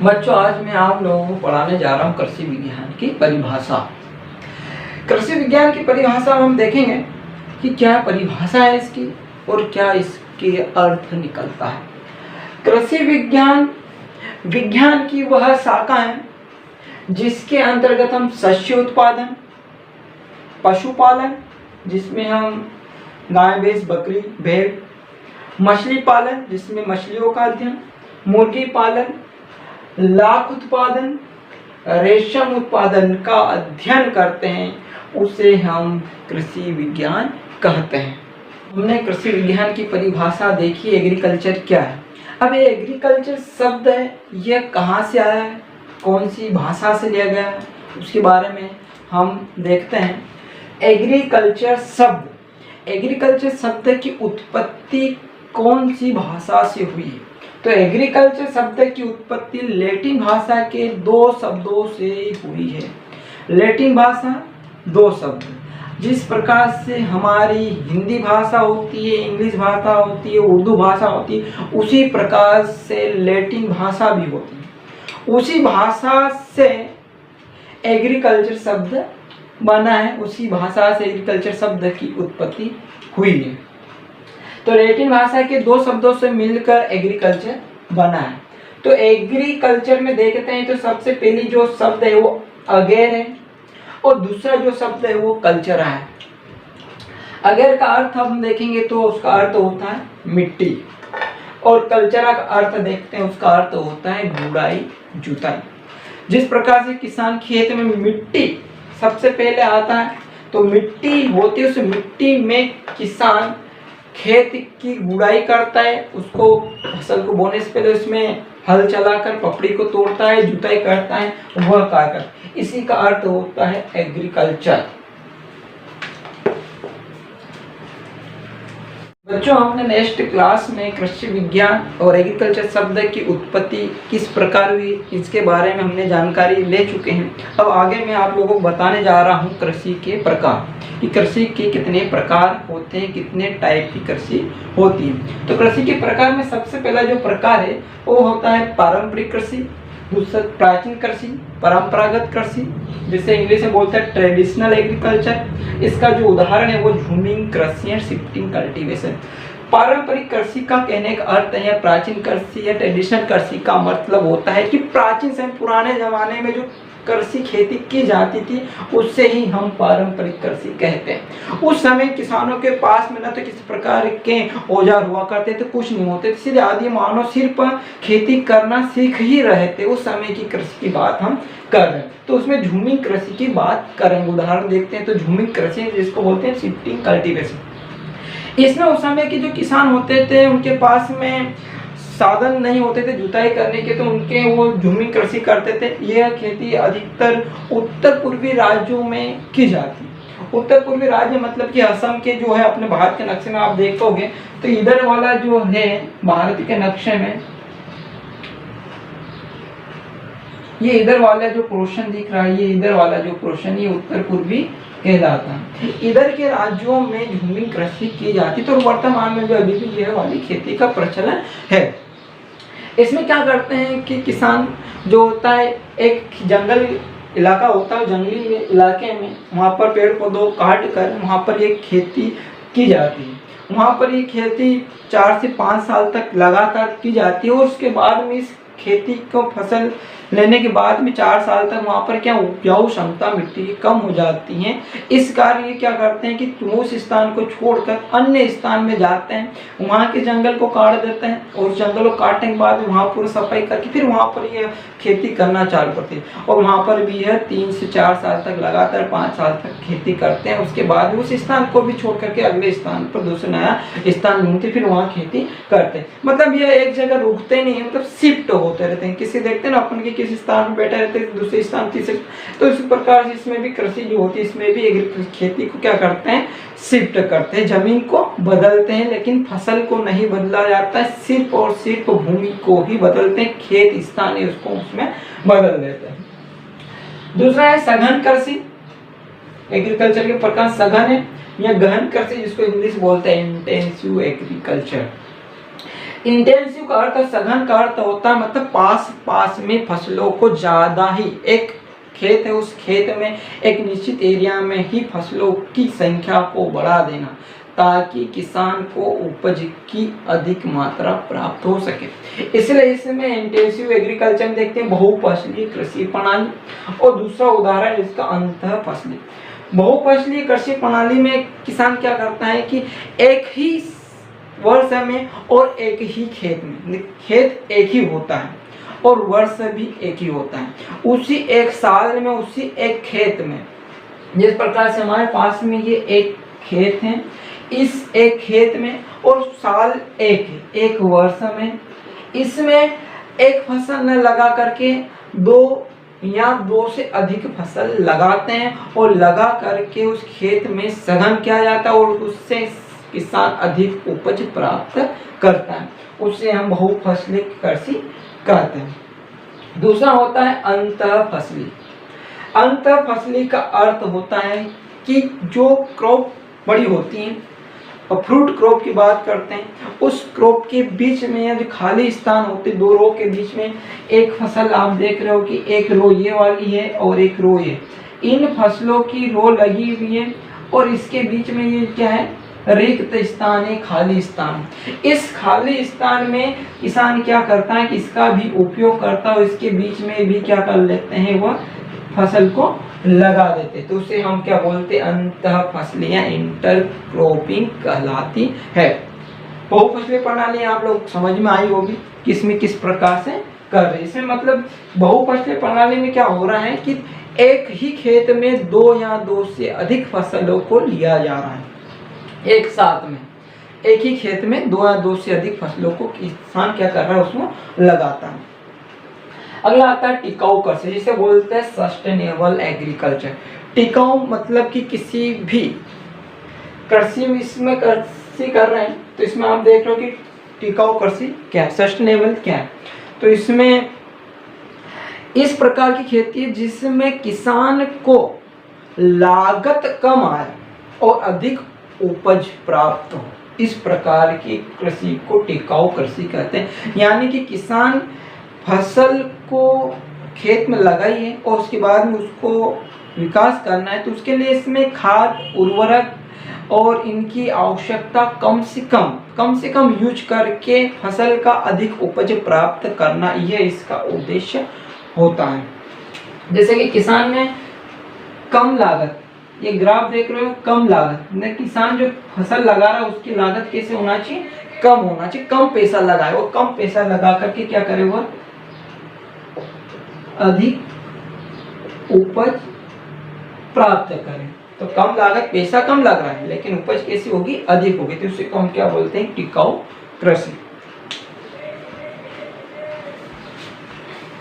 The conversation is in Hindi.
बच्चों, आज मैं आप लोगों को पढ़ाने जा रहा हूँ कृषि विज्ञान की परिभाषा। कृषि विज्ञान की परिभाषा हम देखेंगे कि क्या परिभाषा है इसकी और क्या इसके अर्थ निकलता है। कृषि विज्ञान विज्ञान की वह शाखा है जिसके अंतर्गत हम शस्य उत्पादन, पशुपालन जिसमें हम गाय, भैंस, बकरी, भेड़, मछली पालन जिसमें मछलियों का अध्ययन, मुर्गी पालन, लाख उत्पादन, रेशम उत्पादन का अध्ययन करते हैं, उसे हम कृषि विज्ञान कहते हैं। हमने कृषि विज्ञान की परिभाषा देखी, एग्रीकल्चर क्या है। अब ये एग्रीकल्चर शब्द है, यह कहाँ से आया है, कौन सी भाषा से लिया गया है, उसके बारे में हम देखते हैं। एग्रीकल्चर शब्द की उत्पत्ति कौन सी भाषा से हुई है? तो एग्रीकल्चर शब्द की उत्पत्ति लैटिन भाषा के 2 शब्दों से हुई है। लैटिन भाषा 2 शब्द, जिस प्रकार से हमारी हिंदी भाषा होती है, इंग्लिश भाषा होती है, उर्दू भाषा होती है, उसी प्रकार से लैटिन भाषा भी होती है। उसी भाषा से एग्रीकल्चर शब्द बना है, उसी भाषा से एग्रीकल्चर शब्द की उत्पत्ति हुई है। तो लैटिन भाषा के 2 शब्दों से मिलकर एग्रीकल्चर बना है। तो एग्रीकल्चर में देखते हैं तो सबसे पहली जो शब्द है वो अगेर है और दूसरा जो शब्द है वो कल्चरा है। अगेर का अर्थ हम देखेंगे तो उसका अर्थ होता है मिट्टी, और कल्चरा का अर्थ देखते हैं, उसका अर्थ होता है गुड़ाई, जुताई। जिस प्रकार से किसान खेत में मिट्टी सबसे पहले आता है, तो मिट्टी होती है, उस मिट्टी में किसान खेत की गुड़ाई करता है, उसको फसल को बोने से पहले उसमें हल चलाकर पपड़ी को तोड़ता है, जुताई करता है, वह कार्य करता है। इसी का अर्थ होता है एग्रीकल्चर। बच्चों, हमने नेक्स्ट क्लास में कृषि विज्ञान और एग्रीकल्चर शब्द की उत्पत्ति किस प्रकार हुई, इसके बारे में हमने जानकारी ले चुके हैं। अब आगे मैं आप लोगों को बताने जा रहा हूँ कृषि के प्रकार, कि कृषि के कितने प्रकार होते हैं, कितने टाइप की कृषि होती है। तो कृषि के प्रकार में सबसे पहला जो प्रकार है वो होता है पारंपरिक कृषि, दूसरा प्राचीन कृषि, परंपरागत कृषि, जिसे इंग्लिश में बोलते हैं ट्रेडिशनल एग्रीकल्चर। इसका जो उदाहरण है वो झूमिंग कृषि एंड शिफ्टिंग कल्टीवेशन। पारंपरिक कृषि का कहने का अर्थ है, प्राचीन कृषि या ट्रेडिशनल कृषि का मतलब होता है कि प्राचीन समय, पुराने जमाने में जो कृषि खेती की जाती थी उससे ही हम पारंपरिक कृषि कहते हैं। उस समय किसानों के पास में न तो किसी प्रकार के औजार हुआ करते थे, कुछ नहीं होते थे, सीधे आदि मानव सिर्फ खेती करना सीख ही रहे थे। उस समय की कृषि की बात हम कर रहे हैं, तो उसमें झूमिंग कृषि की बात करेंगे। उदाहरण देखते हैं तो झूमिंग कृषि जिसको बोलते हैं शिफ्टिंग कल्टीवेशन। इसमें उस समय के जो किसान होते थे उनके पास में साधन नहीं होते थे जुताई करने के, तो उनके वो झूमिंग कृषि करते थे। यह खेती अधिकतर उत्तर पूर्वी राज्यों में की जाती है। उत्तर पूर्वी राज्य मतलब कि असम के जो है, अपने भारत के नक्शे में आप देखोगे तो इधर वाला जो है भारत के नक्शे में, ये इधर वाला जो पोर्शन दिख रहा है, ये इधर वाला जो पोर्शन, ये उत्तर पूर्वी कहलाता है। इधर के राज्यों में झूमिंग कृषि की जाती, तो वर्तमान में जो अभी भी यह वाली खेती का प्रचलन है। इसमें क्या करते हैं कि किसान जो होता है, एक जंगल इलाका होता है, जंगली इलाके में वहाँ पर पेड़ पौधों काट कर वहाँ पर ये खेती की जाती है। वहाँ पर ये खेती 4 से 5 साल तक लगातार की जाती है, और उसके बाद में इस खेती को फसल लेने के बाद में 4 साल तक वहाँ पर क्या उपजाऊ क्षमता मिट्टी की कम हो जाती है। इस कारण ये क्या करते हैं कि उस स्थान को छोड़कर अन्य स्थान में जाते हैं, वहाँ के जंगल को काट देते हैं, और जंगल को काटने के बाद वहाँ पूरी सफाई करके फिर वहाँ पर ये खेती करना चालू करते हैं, और वहाँ पर भी है 3 से 4 साल तक लगातार 5 साल तक खेती करते हैं। उसके बाद उस स्थान को भी छोड़ करके अगले स्थान पर दूसरा नया स्थान ढूंढते फिर वहाँ खेती करते हैं। मतलब ये एक जगह रुकते नहीं है, मतलब शिफ्ट होते रहते हैं। किसी देखते हैं ना अपन के किसी स्थान पर बैठे रहते हैं, दूसरे स्थान तीसरे, तो इस प्रकार से इसमें भी कृषि जो होती है, इसमें भी खेती को क्या करते हैं, शिफ्ट करते हैं, जमीन को बदलते हैं, लेकिन फसल को नहीं बदला जाता है, सिर्फ और सिर्फ भूमि को ही बदलते हैं, खेत स्थान है उसको उसमें बदल देते हैं। दूसरा है सघन कृषि। एग्रीकल्चर के प्रकार सघन है या गहन कृषि, जिसको इंग्लिश बोलते हैं इंटेंसिव एग्रीकल्चर। इंटेंसिव का अर्थ, सघन का अर्थ होता है मतलब पास पास में फसलों को ज्यादा ही, एक खेत है उस खेत में एक निश्चित एरिया में ही फसलों की संख्या को बढ़ा देना ताकि किसान को उपज की अधिक मात्रा प्राप्त हो सके। इसलिए इसमें इंटेंसिव एग्रीकल्चर में देखते हैं बहुफसलीय कृषि प्रणाली। और दूसरा उदाहरण इसका अंतः फसली। बहुफसलीय कृषि प्रणाली में किसान क्या करता है कि एक ही वर्ष में और एक ही खेत में, खेत एक ही होता है और वर्ष भी एक ही होता है, उसी एक साल में उसी एक खेत में। जिस प्रकार से हमारे पास में ये एक खेत है, इस एक खेत में और साल एक है, एक वर्ष में इसमें एक फसल न लगा करके दो या दो से अधिक फसल लगाते हैं और लगा करके उस खेत में सघन किया जाता है और उससे किसान अधिक उपज प्राप्त करता है, उससे हम बहुफसली कृषि कहते हैं। दूसरा होता है अंतः फसली। अंतः फसली का अर्थ होता है कि जो क्रॉप बड़ी होती है और फ्रूट क्रॉप की बात करते हैं, उस क्रॉप के बीच में जो खाली स्थान होते, दो रो के बीच में एक फसल आप देख रहे हो कि एक रो ये वाली है और एक रो ये, इन फसलों की रो लगी हुई है और इसके बीच में ये क्या है, रिक्त स्थान है, खाली स्थान। इस खाली स्थान में किसान क्या करता है कि इसका भी उपयोग करता है, इसके बीच में भी क्या कर लेते हैं, वह फसल को लगा देते, तो उसे हम क्या बोलते हैं, अंतः फसलियां इंटरक्रॉपिंग कहलाती है। बहुफसली प्रणाली आप लोग समझ में आई होगी किसमें किस प्रकार से कर रहे हैं। इसमें मतलब बहुफसली प्रणाली में क्या हो रहा है कि एक ही खेत में दो या दो से अधिक फसलों को लिया जा रहा है, एक साथ में एक ही खेत में दो या दो से अधिक फसलों को किसान क्या कर रहा है, उसमें लगाता है। अगला आता है टिकाऊ कृषि, जिसे बोलते हैं सस्टेनेबल एग्रीकल्चर। टिकाऊ मतलब कि किसी भी कृषि इसमें कृषि कर रहे हैं तो इसमें आप देख रहे हो कि टिकाऊ कृषि क्या है, सस्टेनेबल क्या है। तो इसमें इस प्रकार की खेती है जिसमें किसान को लागत कम आए और अधिक उपज प्राप्त हो, इस प्रकार की कृषि को टिकाऊ कृषि कहते हैं। यानी कि किसान फसल को खेत में लगाई है और उसके बाद में उसको विकास करना है, तो उसके लिए इसमें खाद, उर्वरक और इनकी आवश्यकता कम से कम यूज करके फसल का अधिक उपज प्राप्त करना, यह इसका उद्देश्य होता है। जैसे कि किसान ने कम लागत, ये ग्राफ देख रहे हो, कम लागत में किसान जो फसल लगा रहा है उसकी लागत कैसे होना चाहिए, कम होना चाहिए, कम पैसा लगाए, वो कम पैसा लगा करके क्या करे, वो अधिक उपज प्राप्त करें। तो कम लागत, पैसा कम लग रहा है लेकिन उपज कैसी होगी, अधिक होगी, तो उसे को हम क्या बोलते हैं, टिकाऊ कृषि।